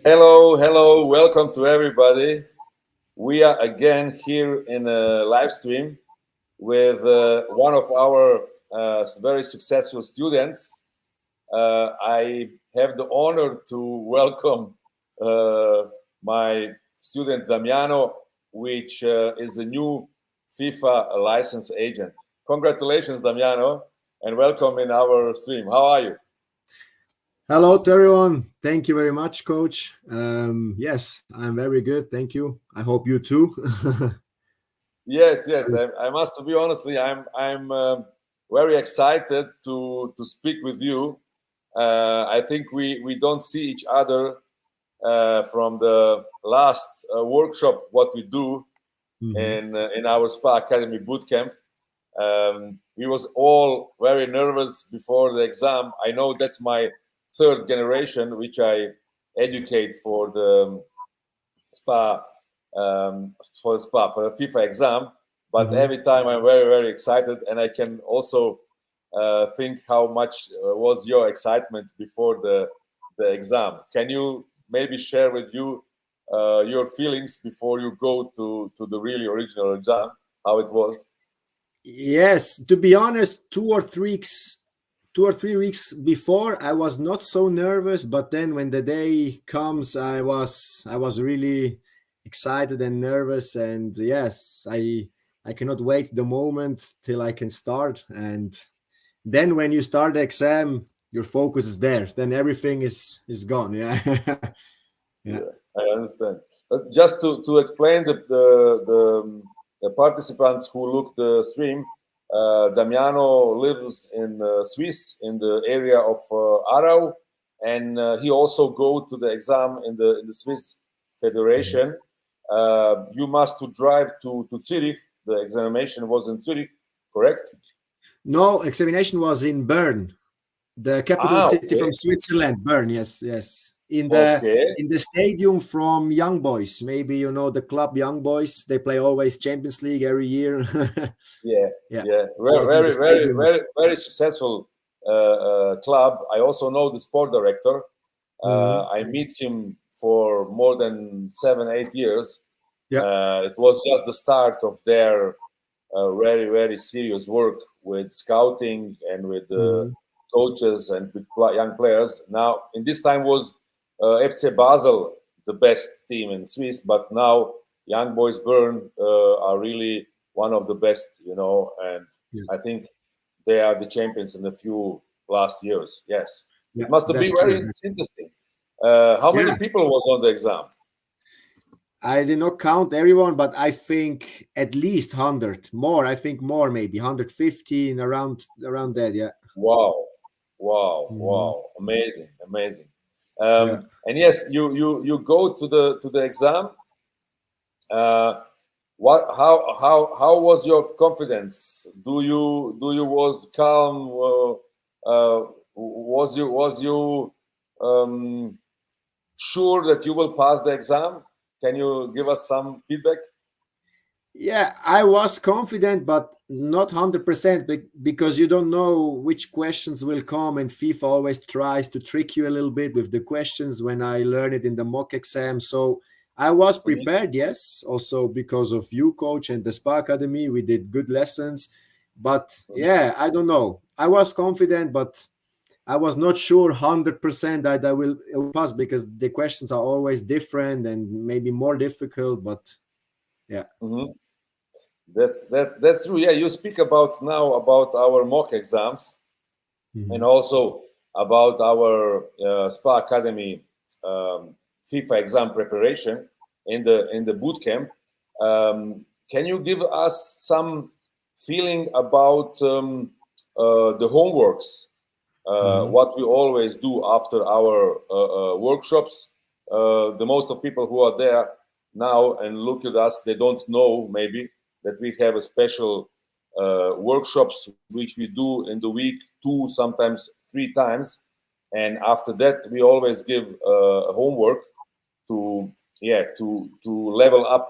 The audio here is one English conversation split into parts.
Hello, hello, welcome to everybody. We are again here in a live stream with one of our very successful students. I have the honor to welcome uh, my student Damiano, which is a new FIFA license agent. Congratulations, Damiano, and welcome in our stream. How are you? Hello to everyone. Thank you very much, Coach. Yes, I'm very good. Thank you. I hope you too. Yes, yes. I must be honestly, I'm very excited to speak with you. I think we don't see each other from the last workshop what we do Mhm. in our Spa Academy Bootcamp. We was all very nervous before the exam. I know that's my third generation, which I educate spa for the spa for the FIFA exam. But Mhm. every time I'm very excited, and I can also think how much was your excitement before the exam. Can you maybe share with you your feelings before you go to the really original exam? How it was? Yes, to be honest, 2 or 3 weeks before, I was not so nervous. But then when the day comes, I was really excited and nervous. And yes, I cannot wait the moment till I can start. And then when you start the exam, your focus is there. Then everything is gone. Yeah. Yeah. Yeah, I understand. But just to explain the participants who look the stream, Damiano lives in Swiss in the area of Aarau, and he also go to the exam in the Swiss Federation. You must to drive to Zurich. The examination was in Zurich, correct? No, examination was in Bern, the capital Ah, city okay, from Switzerland. Bern, yes, yes. In the okay, in the stadium from Young Boys. Maybe you know the club Young Boys. They play always Champions League every year. yeah, Yeah, yeah, it was in the stadium. very successful club. I also know the sport director. Mhm. I meet him for more than 7 8 years. Yeah. It was just the start of their very serious work with scouting and with Mhm. coaches and with young players. Now, in this time was FC Basel the best team in Swiss, but now Young Boys Bern are really one of the best, and Yeah. I think they are the champions in a few last years. Yes, Yeah. it must have been That's true. very That's true. interesting. How many Yeah. people was on the exam? I did not count everyone, but I think at least 100 more. I think more, maybe 115 around that. Yeah. Wow, wow, Mhm. wow! Amazing, amazing. Yeah. And yes, you go to the exam. What how was your confidence? Do you was calm? Was you um, sure that you will pass the exam? Can you give us some feedback? Yeah, I was confident, but not 100% because you don't know which questions will come, and FIFA always tries to trick you a little bit with the questions when I learn it in the mock exam. So I was Mhm. prepared, yes, also because of you, coach, and the Spa Academy. We did good lessons. But yeah, I don't know. I was confident, but I was not sure 100% that I will pass because the questions are always different and maybe more difficult. But yeah. Mhm. That's true. Yeah, you speak about now about our mock exams and Mhm. also about our Spa Academy FIFA exam preparation in the boot camp. Can you give us some feeling about the homeworks? Mhm. What we always do after our workshops. The most of people who are there now and look at us, they don't know maybe that we have a special workshops which we do in the week 2 sometimes 3 times, and after that we always give homework to to level up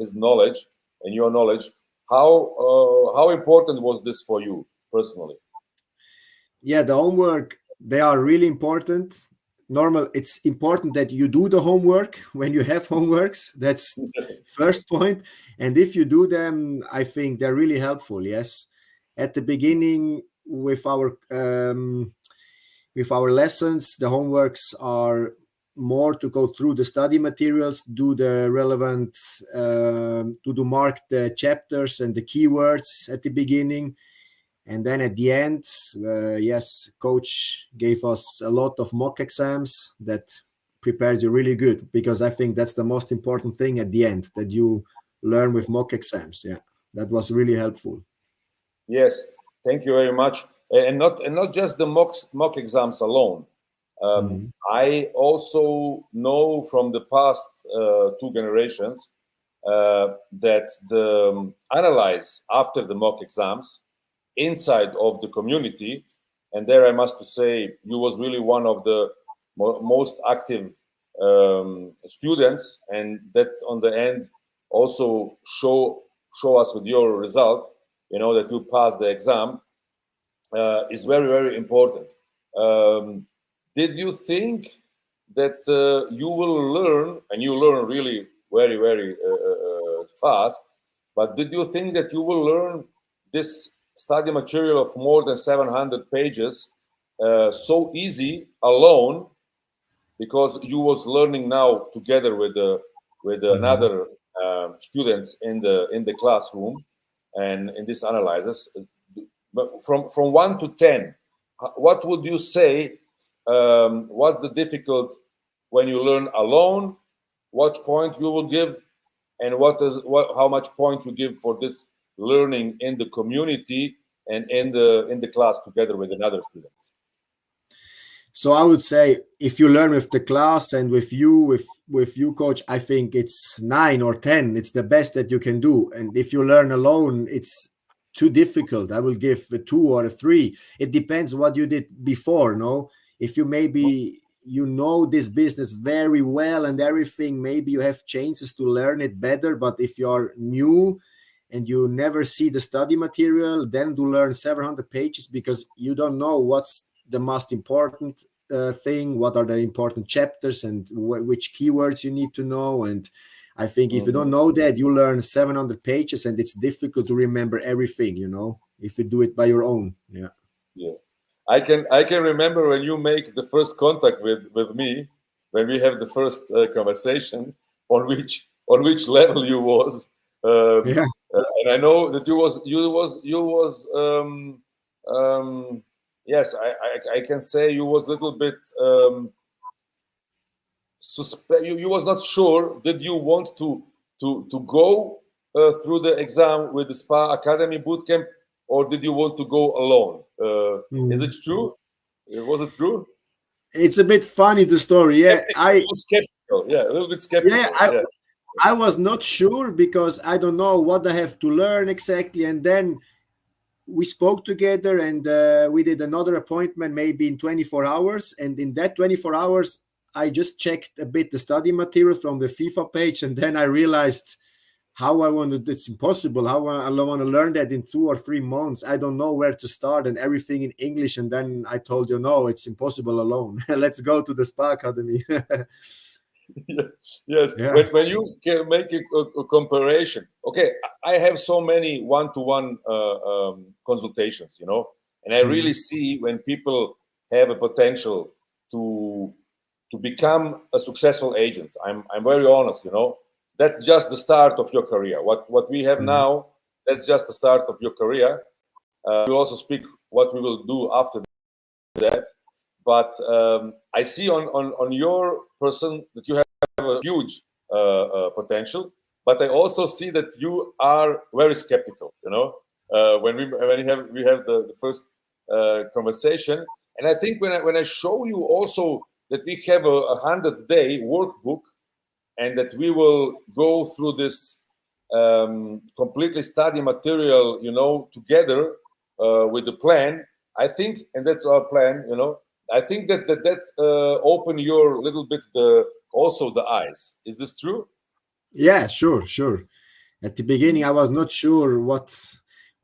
his knowledge and your knowledge. How important was this for you personally? Yeah, the homework, they are really important. normal. It's important that you do the homework when you have homeworks. That's first point. And if you do them, I think they're really helpful. Yes, at the beginning with our lessons, the homeworks are more to go through the study materials, do the relevant, to mark the chapters and the keywords at the beginning, and then at the end, yes, coach gave us a lot of mock exams that prepared you really good, because I think that's the most important thing at the end, that you learn with mock exams. Yeah, that was really helpful. Yes, thank you very much. And not just the mock exams alone. Mhm. I also know from the past two generations that the analyze after the mock exams inside of the community, and there I must to say you was really one of the most active students, and that on the end also show us with your result, that you passed the exam, is very, very important. Um, did you think that you will learn, and you learn really very, very fast, but did you think that you will learn this study material of more than 700 pages so easy alone, because you was learning now together with Mhm. another students in the classroom and in this analysis? But from 1 to 10, what would you say, what's the difficult when you learn alone, what point you will give, and how much point you give for this learning in the community and in the class together with another students? So I would say, if you learn with the class and with you coach, I think it's 9 or 10. It's the best that you can do. And if you learn alone, it's too difficult. I will give a 2 or a 3. It depends what you did before. No, if you maybe you know this business very well and everything, maybe you have chances to learn it better. But if you're new and you never see the study material, then to learn 700 pages because you don't know what's the most important thing, what are the important chapters, and which keywords you need to know. And I think if you don't Mhm. know that, you learn 700 pages and it's difficult to remember everything, if you do it by your own. Yeah. Yeah, I can remember when you make the first contact with me, when we have the first conversation, on which level you was, um, Yeah. and I know that you was yes, I can say you was a little bit you was not sure. Did you want to go through the exam with the Spa Academy Bootcamp, or did you want to go alone? Is it Mhm. true? Was it true? It's a bit funny, the story. Yeah, Skeptical, a I little skeptical. Yeah, a little bit yeah, skeptical. I Yeah. I was not sure because I don't know what I have to learn exactly. And then we spoke together, and we did another appointment maybe in 24 hours. And in that 24 hours, I just checked a bit the study material from the FIFA page. And then I realized how I want to, it's impossible. How I want to learn that in 2 or 3 months. I don't know where to start and everything in English. And then I told you, no, it's impossible alone. Let's go to the Spa Academy. Yes, Yeah. when you can make a comparison. Okay, I have so many one-to-one consultations, and I really Mhm. see when people have a potential to to become a successful agent. I'm very honest, that's just the start of your career. What we have Mhm. now, that's just the start of your career. We'll also speak what we will do after that. But I see on your person that you have a huge potential. But I also see that you are very skeptical. When we have the first conversation, and I think when I show you also that we have a 100-day workbook, and that we will go through this completely study material, together with the plan. I think, and that's our plan. I think that open your little bit also the eyes. Is this true? Yeah, sure, sure. At the beginning, I was not sure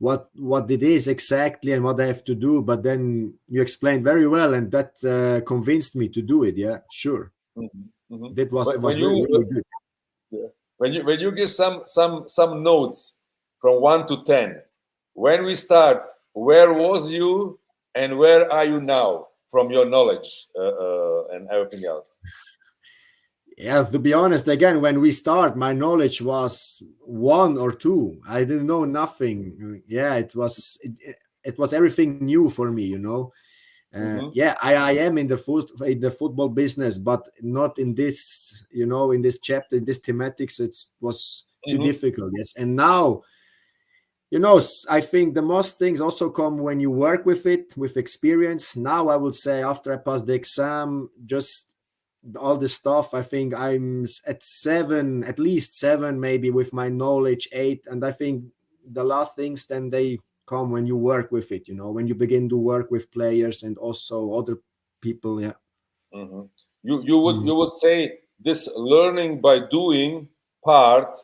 what it is exactly and what I have to do. But then you explained very well, and that convinced me to do it. Yeah, sure. Mhm, mhm. That was, it When was you really good. yeah. When you give some notes from 1 to 10, when we start, where was you and where are you now from your knowledge and everything else? Yeah, to be honest, again, when we start, my knowledge was one or two. I didn't know nothing. Yeah, it was everything new for me, you know. Hmm. Yeah, I am in the football business, but not in this, you know, in this chapter, in this thematics. It was too Hmm. difficult. Yes, and now, you know, I think the most things also come when you work with it, with experience. Now I would say after I passed the exam, just all this stuff, I think I'm at 7, at least 7, maybe with my knowledge 8. And I think the last things then they come when you work with it, you know, when you begin to work with players and also other people. Yeah. Hmm. You would Mhm. say this learning by doing part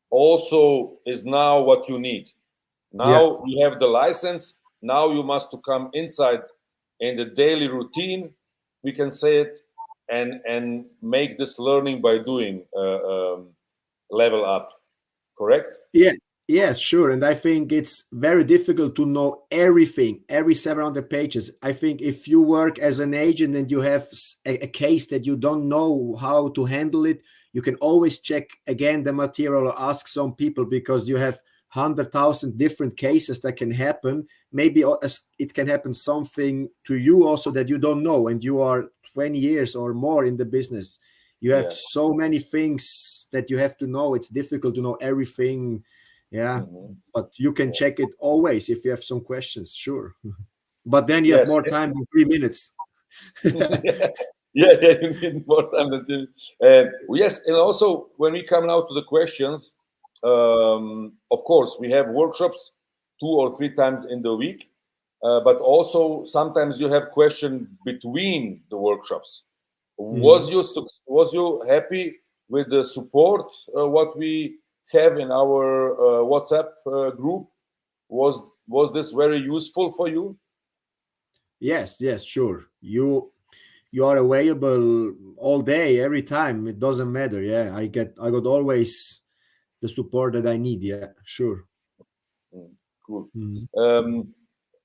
also is now what you need. Yeah. Now you have the license. Now you must to come inside in the daily routine. We can say it, and make this learning by doing level up. Correct? Yeah, yes, sure. And I think it's very difficult to know everything, every 700 pages. I think if you work as an agent and you have a case that you don't know how to handle it, you can always check again the material or ask some people because you have 100,000 different cases that can happen. Maybe it can happen something to you also that you don't know, and you are 20 years or more in the business. You have Yeah. so many things that you have to know. It's difficult to know everything. Yeah, Hmm. but you can Yeah. check it always if you have some questions, sure. But then you have Yes. more time than 3 minutes. Yeah, yeah, you need more time than two. And yes, and also when we come now to the questions, of course, we have workshops 2 or 3 times in the week, but also sometimes you have question between the workshops. Mhm. Was you happy with the support what we have in our WhatsApp group? Was this very useful for you? Yes, yes, sure. You are available all day, every time. It doesn't matter. Yeah, I got always the support that I need. Yeah, sure. Mm, cool. Mhm. Um,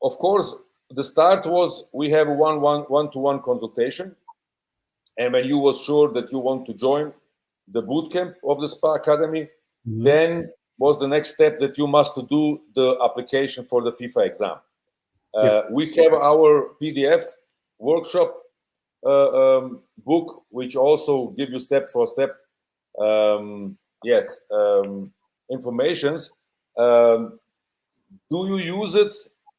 of course, the start was we have one-to-one consultation, and when you was sure that you want to join the bootcamp of the Spa Academy, Mhm. then was the next step that you must to do the application for the FIFA exam. Yeah. We have our PDF workshop book, which also give you step for step, yes, informations. Um, do you use it?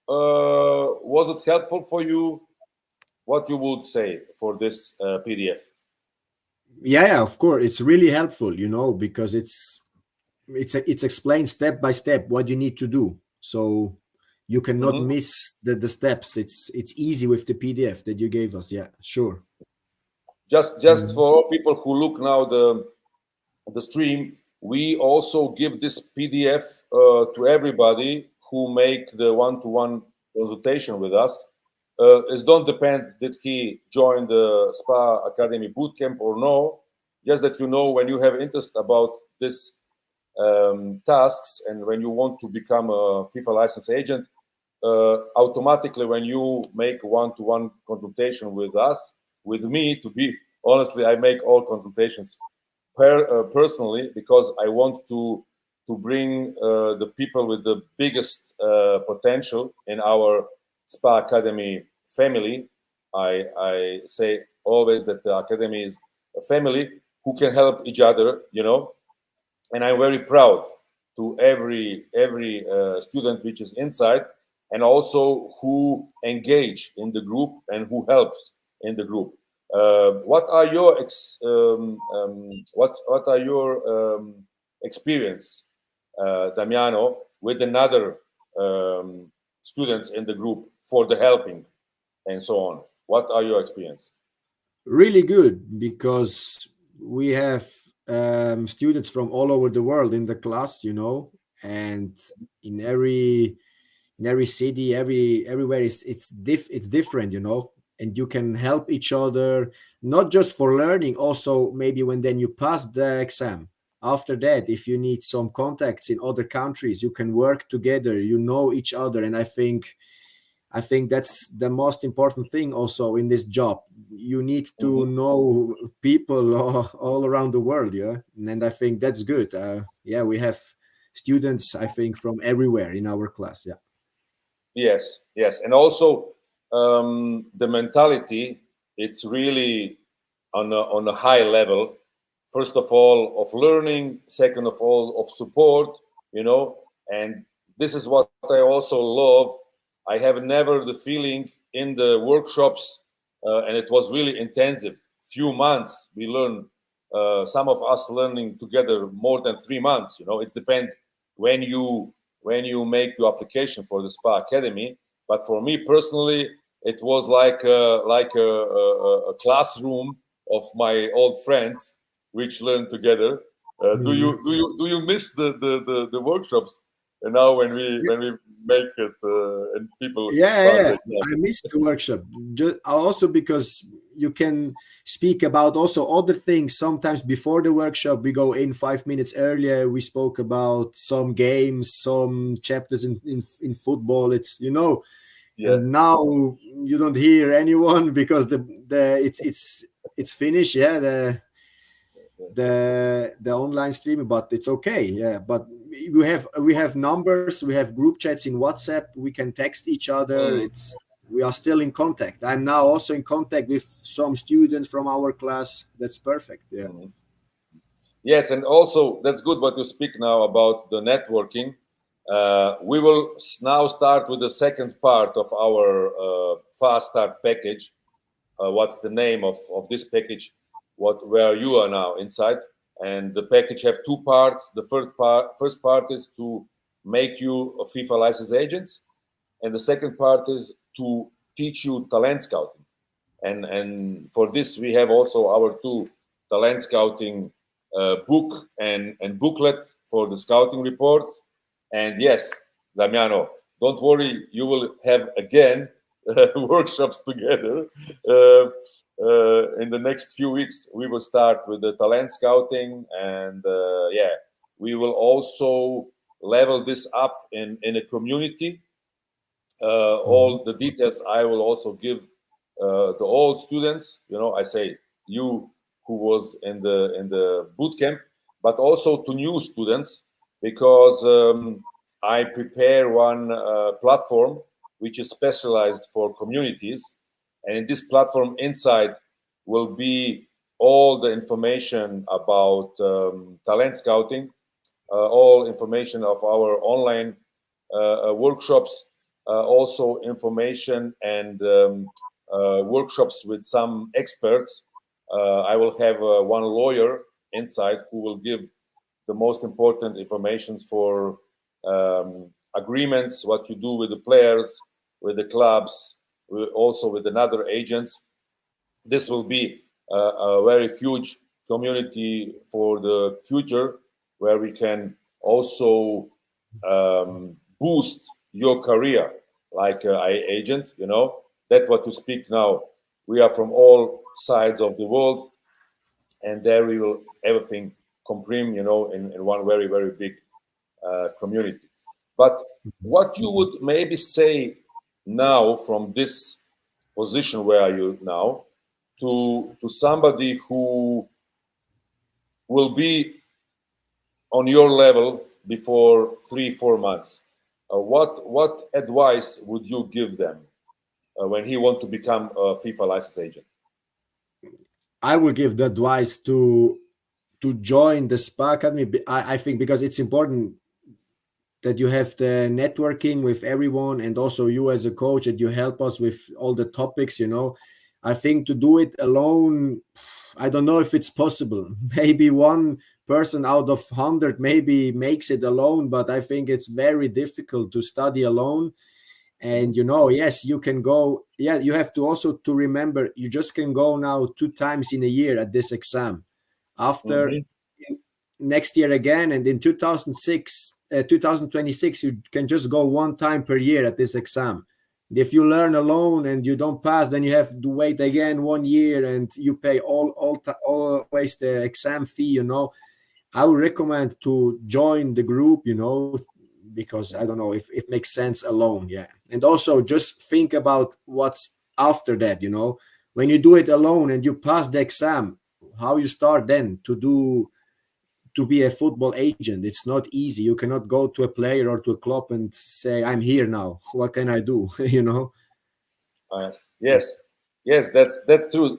Was it helpful for you? What you would say for this PDF? Yeah, yeah, of course. It's really helpful, you know, because it's explained step by step what you need to do, so you cannot Hmm. miss the steps. It's easy with the PDF that you gave us. Yeah, sure. Just Mhm. for people who look now the stream, we also give this PDF to everybody who make the one-to-one consultation with us. It don't depend did he join the Spa Academy bootcamp or no. Just that you know when you have interest about this tasks and when you want to become a FIFA license agent, automatically when you make one-to-one consultation with us, with me, to be honestly, I make all consultations personally because I want to bring the people with the biggest potential in our Spa Academy family. I say always that the academy is a family who can help each other, you know, and I'm very proud to every student which is inside, and also who engage in the group and who helps in the group. What are your what are your experience, Damiano, with another students in the group for the helping and so on? What are your experience? Really good, because we have students from all over the world in the class, you know, and in every in every city, everywhere is it's different, you know, and you can help each other, not just for learning, also maybe when then you pass the exam. After that, if you need some contacts in other countries, you can work together, you know each other. And I think that's the most important thing also in this job. You need to Mhm. know people all around the world, yeah. And I think that's good. Yeah, we have students, I think, from everywhere in our class. Yeah. Yes, yes, and also the mentality. It's really on a high level. First of all, of learning. Second of all, of support. You know, and this is what I also love. I have never the feeling in the workshops, and it was really intensive. Few months we learn. Some of us learning together more than 3 months. You know, it depends when you make your application for the Spa Academy. But for me personally, it was like a classroom of my old friends, which learned together. Do Mhm. you do you do you miss the workshops? And now when we make it and people Yeah, pass yeah. the exam. I missed the workshop. Just also because you can speak about also other things. Sometimes before the workshop, we go in 5 minutes earlier. We spoke about some games, some chapters in football. It's, you know, Yeah. and now you don't hear anyone because the it's finished. Yeah, the online streaming, but it's okay. Yeah, but we have numbers, we have group chats in WhatsApp, we can text each other. Mm, It's We are still in contact. I'm now also in contact with some students from our class. That's perfect. Yeah. mm. Yes, and also that's good what you speak now about the networking. We will now start with the second part of our fast start package. What's the name of this package? Where you are now inside, and the package have two parts. The first part is to make you a FIFA license agent, and the second part is to teach you talent scouting. And for this we have also our two talent scouting book and booklet for the scouting reports. And yes, Damiano, don't worry, you will have again workshops together. In the next few weeks we will start with the talent scouting, and yeah, we will also level this up in a community. Mhm. All the details I will also give the old students. You know, I say you who was in the boot camp, but also to new students, because I prepare one platform which is specialized for communities, and in this platform inside will be all the information about talent scouting, all information of our online workshops, also information and workshops with some experts. I will have one lawyer inside who will give the most important information for agreements, what you do with the players, with the clubs, also with another agents. This will be a very huge community for the future, where we can also boost your career like I agent. You know that what to speak now. We are from all sides of the world, and there we will everything comprehend, in one very very big community. But what you would maybe say now from this position where are you now to somebody who will be on your level before 3 4 months, what advice would you give them when he want to become a FIFA license agent? I will give the advice to join the Spa Academy. I think because it's important that you have the networking with everyone, and also you as a coach, and you help us with all the topics, you know. I think to do it alone, I don't know if it's possible. Maybe one person out of 100 maybe makes it alone, but I think it's very difficult to study alone. Hmm. And you know, yes, you can go. Yeah, you have to also to remember, you just can go now 2 times in a year at this exam. After Hmm. next year again, and in 2026 you can just go one time per year at this exam. If you learn alone and you don't pass, then you have to wait again 1 year and you pay always the exam fee, I would recommend to join the group, because I don't know if it makes sense alone. Yeah. And also just think about what's after that, when you do it alone and you pass the exam, how you start then to be a football agent. It's not easy. You cannot go to a player or to a club and say, I'm here now. What can I do? Yes, yes, that's true.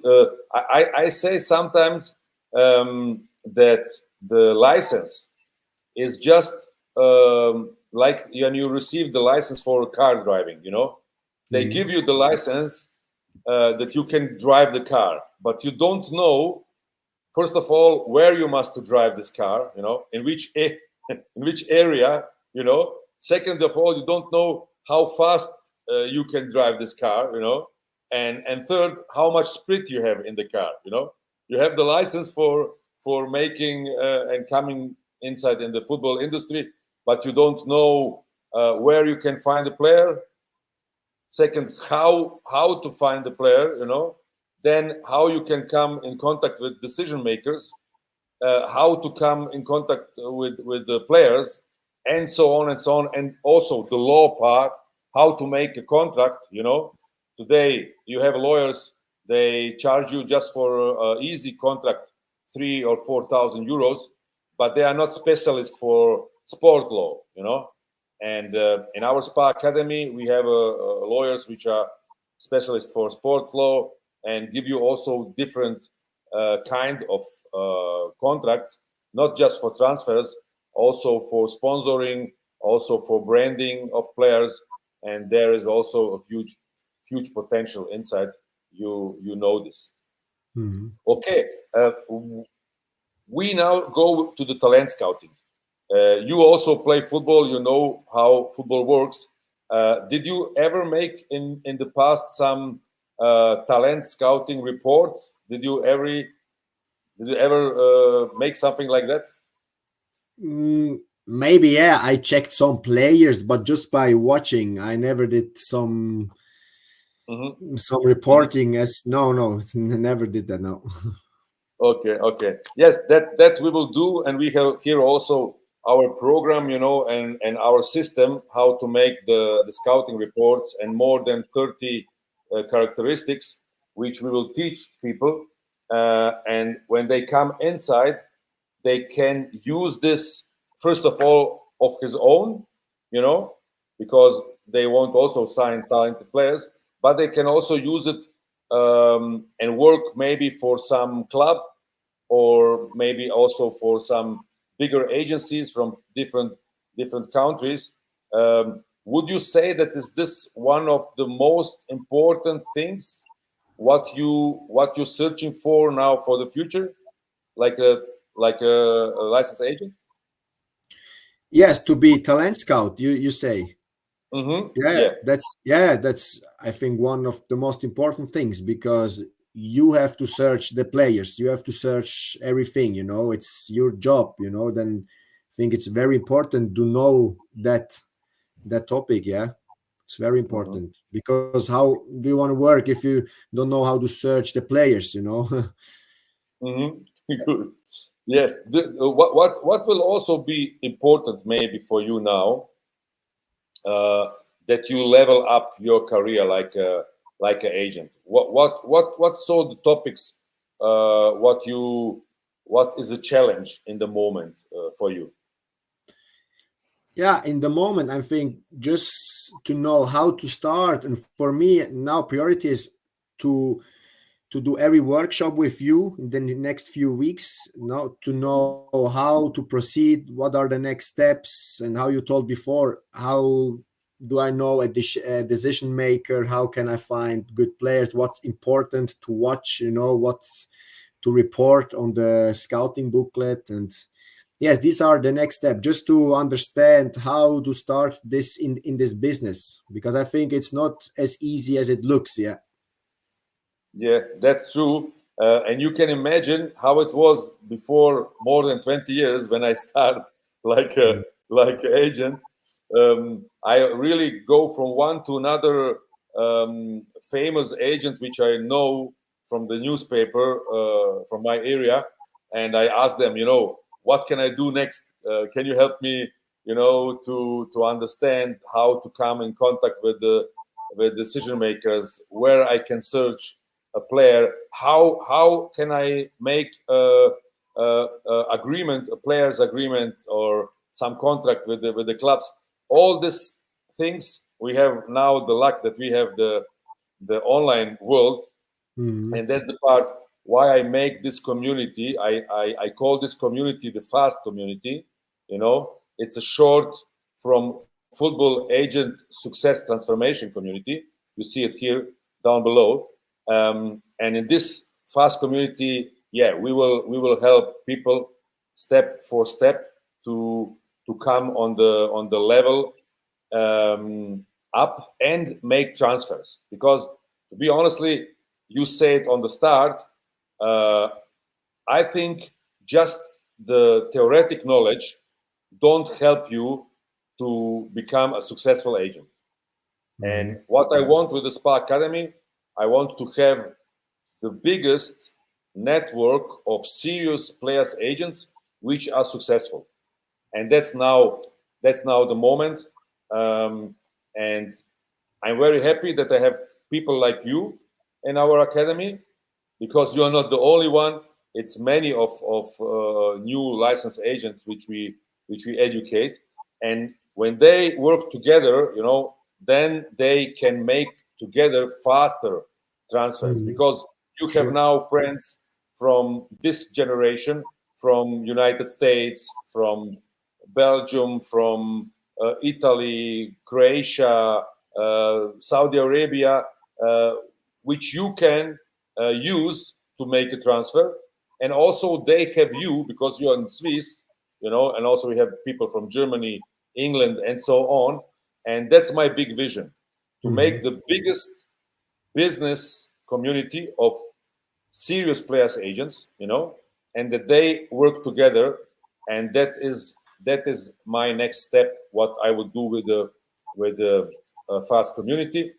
I say sometimes that the license is just like when you receive the license for car driving. They give you the license that you can drive the car, but you don't know, first of all, where you must to drive this car, in which in which area, second of all, you don't know how fast you can drive this car, and third, how much speed you have in the car. You have the license for making and coming inside in the football industry, but you don't know where you can find a player. Second, how to find the player, then how you can come in contact with decision makers, how to come in contact with the players, and so on and so on, and also the law part, how to make a contract. Today you have lawyers; they charge you just for an easy contract 3 or 4 thousand euros, but they are not specialists for sport law. And in our spa academy, we have lawyers which are specialists for sport law and give you also different kind of contracts, not just for transfers, also for sponsoring, also for branding of players, and there is also a huge potential inside. You know this. Mhm. Okay, we now go to the talent scouting. You also play football. You know how football works. Did you ever make in the past some talent scouting report? Did you ever make something like that? Maybe, yeah, I checked some players, but just by watching. I never did Hmm. some Hmm. reporting. As no, never did that. No. Okay, okay. Yes, that we will do, and we have here also our program, and our system how to make the scouting reports, and more than 30 characteristics which we will teach people, and when they come inside, they can use this first of all of his own, you know, because they won't also sign talented players, but they can also use it and work maybe for some club or maybe also for some bigger agencies from different countries. Would you say that is this one of the most important things what you're searching for now for the future, like a licensed agent? Yes, to be talent scout. You say. Mm-hmm. Yeah, Yeah. that's I think one of the most important things, because you have to search the players, you have to search everything, it's your job, then I think it's very important to know that topic. Yeah, it's very Mm-hmm. important, because how do you want to work if you don't know how to search the players? Mm-hmm. Good. Yes. What will also be important maybe for you now, uh, that you level up your career like an agent? What sort of topics? What is a challenge in the moment for you? Yeah, in the moment, I think just to know how to start, and for me now priority is to to do every workshop with you in the next few weeks, to Mhm. know how to proceed, what are the next steps, and how you told before, how do I know a decision maker, how can I find good players, what's important to watch, what to report on the scouting booklet. And yes, these are the next step, just to understand how to start this in this business, because I think it's not as easy as it looks. Yeah. Yeah, that's true. And you can imagine how it was before more than 20 years when I started like a, Mhm. like an agent. I really go from one to another famous agent which I know from the newspaper from my area, and I ask them, what can I do next? Can you help me, to understand how to come in contact with decision makers, where I can search a player, how can I make agreement, a player's agreement, or some contract with the clubs. All these things, we have now the luck that we have the online world, Mhm. and that's the part why I make this community. I call this community the fast community. It's a short from football agent success transformation community. You see it here down below. And in this fast community, yeah, we will help people step for step to come on the level up and make transfers. Because to be honestly, you said on the start, uh, I think just the theoretic knowledge don't help you to become a successful agent. Mhm. And what I want with the Spa Academy, I want to have the biggest network of serious players agents which are successful. And that's now the moment. Um, and I'm very happy that I have people like you in our academy, because you are not the only one. It's many of new licensed agents which we educate, and when they work together, then they can make together faster transfers, Mhm. because you have Sure. now friends from this generation, from United States, from Belgium, from Italy, Croatia, Saudi Arabia, uh, which you can use to make a transfer. And also they have you, because you're in Swiss, and also we have people from Germany, England, and so on. And that's my big vision, to Mhm. make the biggest business community of serious players agents, and that they work together. And that is my next step, what I would do with the fast community.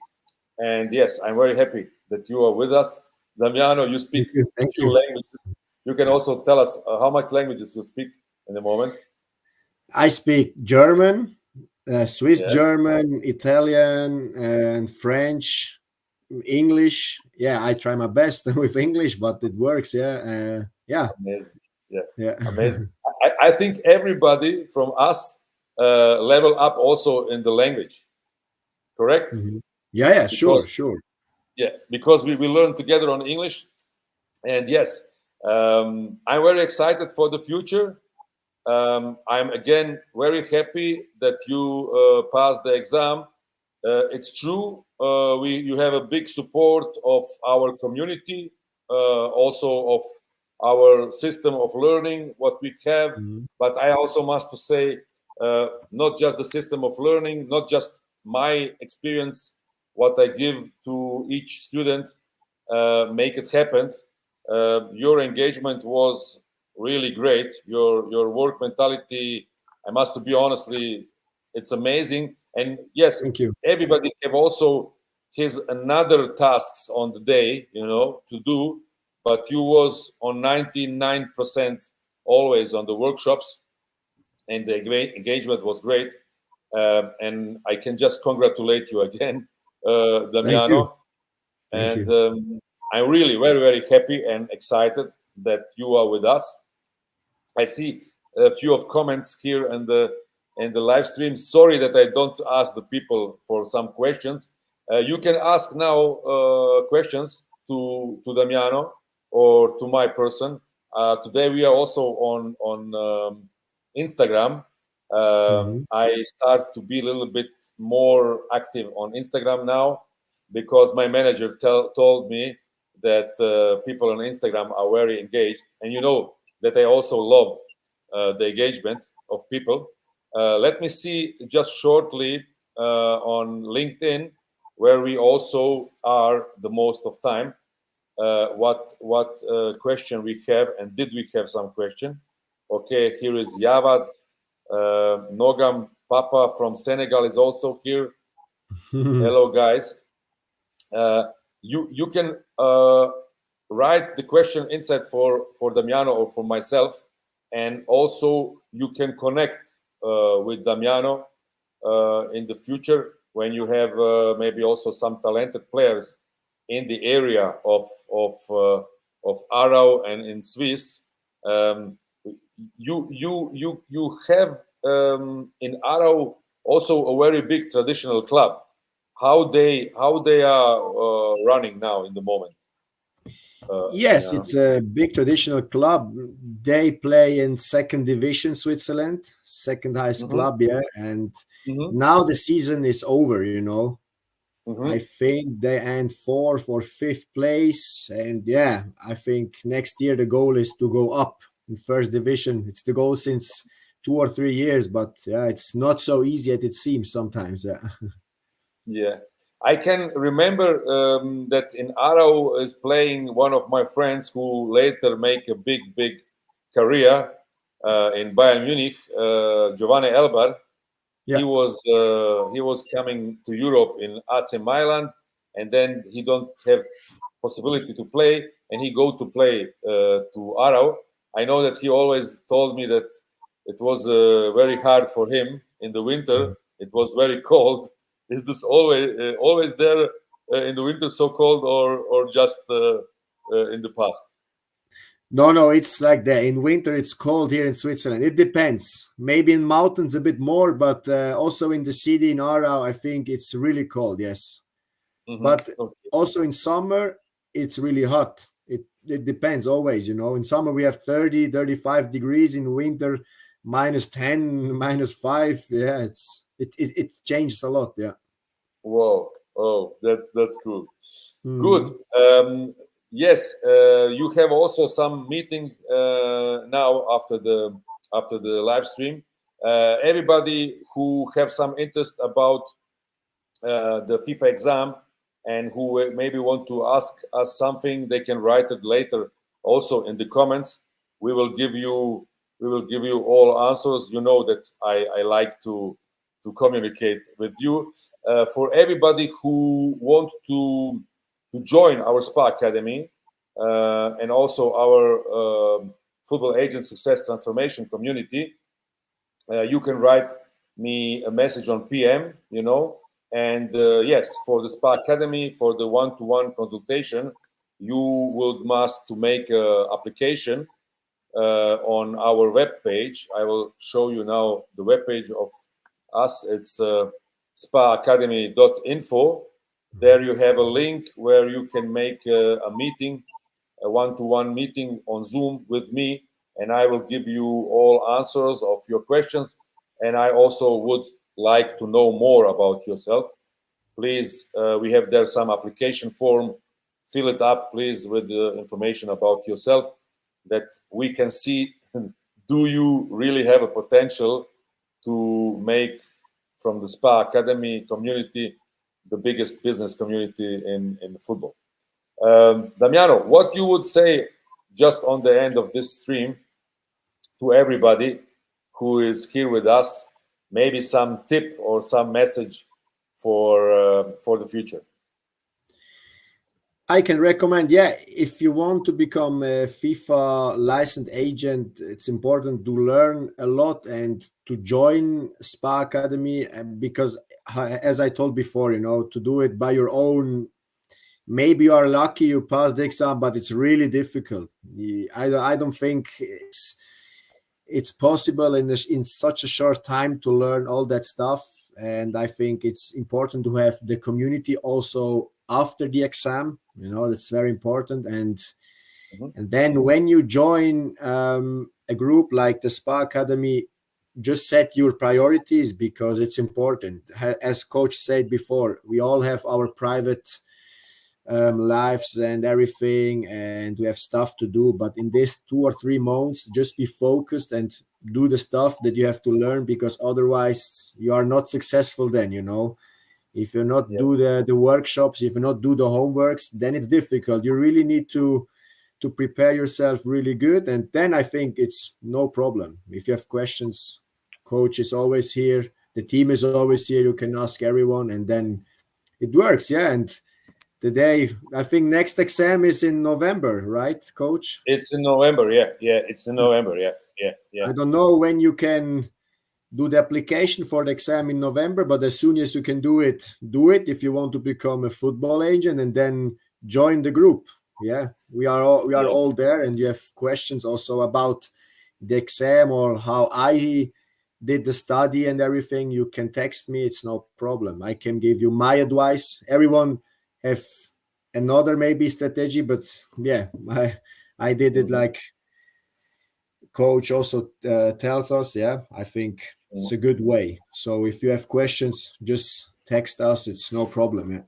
And yes, I'm very happy that you are with us. Damiano, you speak Thank you. a Thank few you. languages. You can also tell us how much languages you speak in the moment. I speak German, Swiss Yes, German, Italian, and French, English. Yeah, I try my best with English, but it works. Yeah, yeah, amazing. Yeah, yeah. amazing. I think everybody from us level up also in the language, correct? Mhm. Yeah, yeah, sure, Because sure. yeah, because we learn together on English. And yes, I'm very excited for the future. I'm again very happy that you passed the exam. It's true. You have a big support of our community, also of our system of learning, what we have. Mhm. But I also must to say, not just the system of learning, not just my experience, what I give to each student, make it happen. Your engagement was really great. Your work mentality, I must to be honestly, it's amazing. And yes, Thank you. everybody have also his another tasks on the day, to do. But you was on 99% always on the workshops, and the engagement was great. And I can just congratulate you again, Thank you. Damiano. Thank And you. I'm really very, very happy and excited that you are with us. I see a few of comments here in the live stream. Sorry that I don't ask the people for some questions. You can ask now questions to Damiano or to my person. Today we are also on Instagram. Mhm. I start to be a little bit more active on Instagram now, because my manager told me that people on Instagram are very engaged, and that I also love the engagement of people. Let me see just shortly on LinkedIn, where we also are the most of time. what question we have, and did we have some question? Okay, here is Yavad. Nogam Papa from Senegal is also here. Hello, guys. Uh, you can write the question inside for Damiano or for myself, and also you can connect with Damiano in the future when you have maybe also some talented players in the area of Arau and in Swiss. Um, you have in Arau also a very big traditional club. How they are running now in the moment, Yes, Damiano? it's a big traditional club. They play in second division Switzerland, second highest Hmm. club, yeah. And Hmm. now the season is over, you know. I Hmm. think they end fourth or fifth place. And yeah, I think next year the goal is to go up in first division. It's the goal since 2 or 3 years, but yeah, it's not so easy as it seems sometimes. Yeah. Yeah, I can remember that in Arau is playing one of my friends who later make a big career in Bayern Munich, Giovanni Elbar. Yeah. He was coming to Europe in AC Milan, and then he don't have possibility to play, and he go to play to Arau. I know that he always told me that it was very hard for him in the winter. It was very cold. Is this always there in the winter so cold, or just in the past? No, no, it's like that. In winter, it's cold here in Switzerland. It depends. Maybe in mountains a bit more, but also in the city in Aarau, I think it's really cold. Yes, Hmm. but also in summer, it's really hot. It depends always. You know, in summer we have 30, 35 degrees. In winter, -10, -5. Yeah, it changes a lot. Yeah. Whoa! Oh, that's cool. Good. Mhm. Yes, you have also some meeting now after the live stream. Everybody who have some interest about the FIFA exam and who maybe want to ask us something, they can write it later also in the comments. We will give you all answers. You know that I like to communicate with you. For everybody who want to join our Spa Academy and also our football agent success transformation community, you can write me a message on PM, and yes, for the Spa Academy, for the one-to-one consultation, you will must to make a application on our web page. I will show you now the web page of us. It's spaacademy.info. There you have a link where you can make a meeting, a one-to-one meeting on Zoom with me, and I will give you all answers of your questions. And I also would like to know more about yourself. Please, we have there some application form. Fill it up, please, with the information about yourself that we can see. Do you really have a potential to make from the Spa Academy community the biggest business community in football? Damiano, what you would say just on the end of this stream to everybody who is here with us, maybe some tip or some message for the future? I can recommend, yeah, if you want to become a FIFA licensed agent, it's important to learn a lot and to join Spa Academy because, as I told before, to do it by your own, maybe you are lucky you pass the exam, but it's really difficult. I don't think it's possible in such a short time to learn all that stuff. And I think it's important to have the community also after the exam. That's very important. and Mhm. and then when you join a group like the Spa Academy, just set your priorities because it's important. As coach said before, we all have our private lives and everything, and we have stuff to do. But in this 2 or 3 months, just be focused and do the stuff that you have to learn, because otherwise you are not successful then. If you not Yeah. do the workshops, if you not do the homeworks, then it's difficult. You really need to prepare yourself really good, and then I think it's no problem. If you have questions, coach is always here, the team is always here, you can ask everyone, and then it works. Yeah. And the day, I think next exam is in November, right, coach? It's in November. Yeah, yeah. It's in November. Yeah, yeah, yeah. I don't know when you can do the application for the exam in November, but as soon as you can do it if you want to become a football agent, and then join the group. Yeah, we are Yeah. all there, and you have questions also about the exam or how I did the study and everything, you can text me. It's no problem. I can give you my advice. Everyone have another maybe strategy, but yeah, I did it Mhm. like coach also tells us. Yeah, I think Mhm. it's a good way. So if you have questions, just text us. It's no problem. Yeah.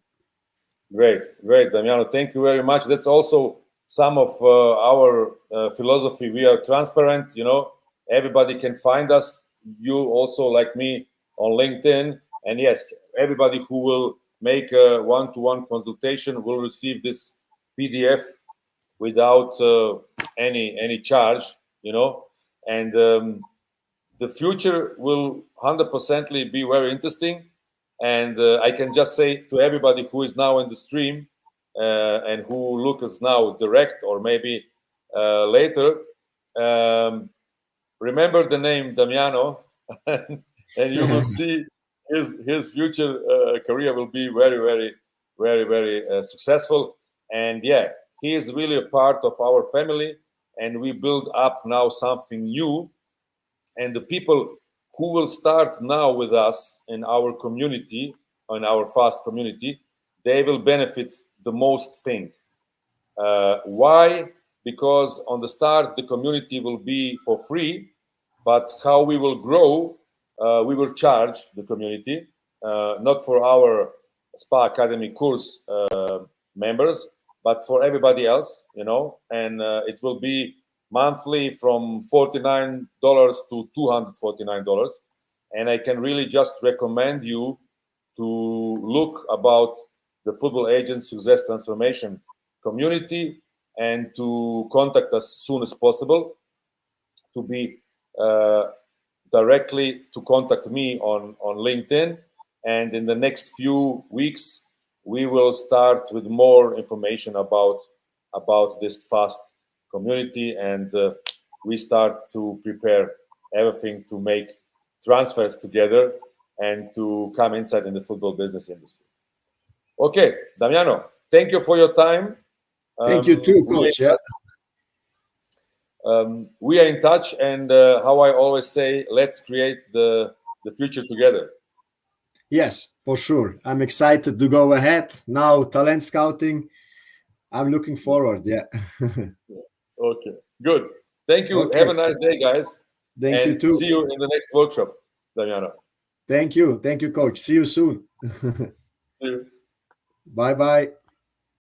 Great, great, Damiano. Thank you very much. That's also some of our philosophy. We are transparent. Everybody can find us. You also, like me, on LinkedIn. And yes, everybody who will make a one-to-one consultation will receive this PDF without any charge. And the future will 100% be very interesting. And I can just say to everybody who is now in the stream and who look us now direct or maybe later, um, remember the name Damiano, and you will see his future career will be very, very, very, very successful. And yeah, he is really a part of our family, and we build up now something new. And the people who will start now with us in our community, in our fast community, they will benefit the most thing. Why? Because on the start the community will be for free, but how we will grow, we will charge the community, not for our Spa Academy course members, but for everybody else, and it will be monthly from $49 to $249. And I can really just recommend you to look about the Football Agent Success Transformation community and to contact us as soon as possible, to be uh, directly to contact me on LinkedIn. And in the next few weeks, we will start with more information about this fast community, and we start to prepare everything to make transfers together and to come inside in the football business industry. Okay, Damiano, thank you for your time. Thank you too, We coach. Yeah. we are in touch, and how I always say, let's create the future together. Yes, for sure. I'm excited to go ahead now. Talent scouting. I'm looking forward. Yeah. Okay, good. Thank you. Have Okay. a nice day, guys, Thank you and too. see you in the next workshop, Damiano. Thank you. Thank you, coach. See you soon. See you. Bye bye.